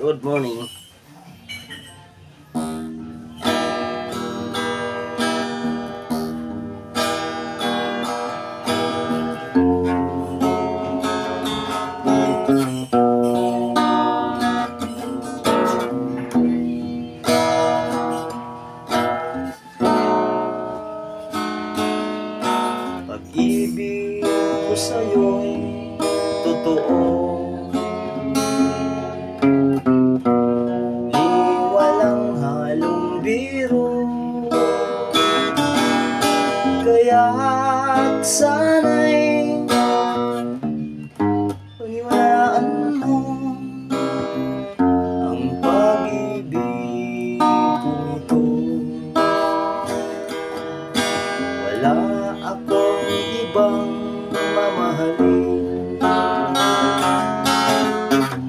Good morning. Pag-ibig ko sa'yo'y totoo, di walang halong biro. Kaya't sana'y paniwalaan mo ang pag-ibig kong ito. Wala akong ibang mamahalin,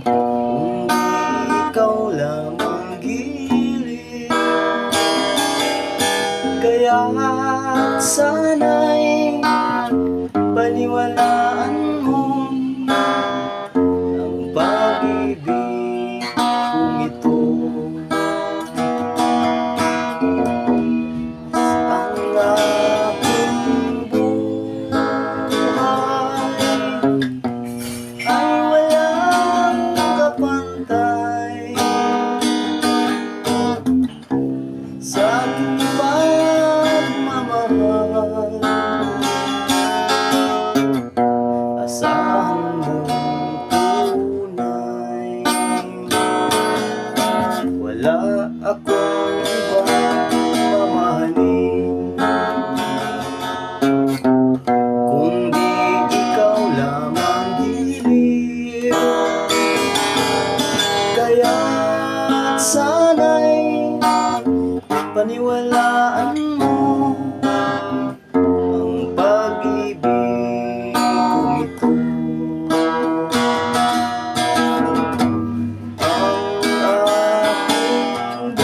kundi ikaw lamang giliw. Kaya't sana'y paniwalaan mo ang pag-ibig kong ito. Ang aking buhay ay walang kapantay sa aking pagmamahal. Asahan mong tunay, wala akong ibang mamahalin, kundi ikaw lamang giliw. Kaya't sana'y paniwalaan mo ang pag-ibig kong ito. Ang aking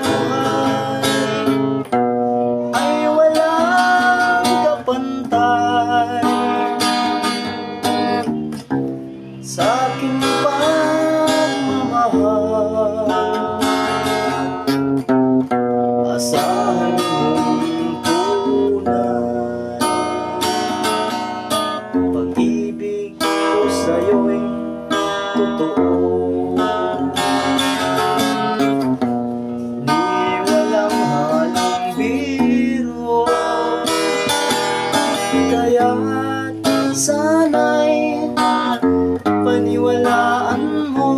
buhay ay walang kapantay sa aking pagmamahal. Asahan mong tunay, pag-ibig ko sa'yo'y totoo, di walang halong biro. Kaya't sana'y paniwalaan mo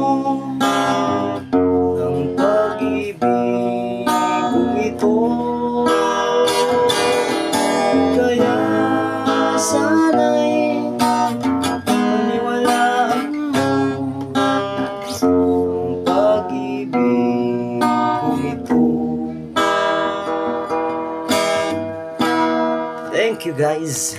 ang pag-ibig kong ito. Kaya sana'y paniwalaan mo ang pag-ibig kong ito. Thank you guys.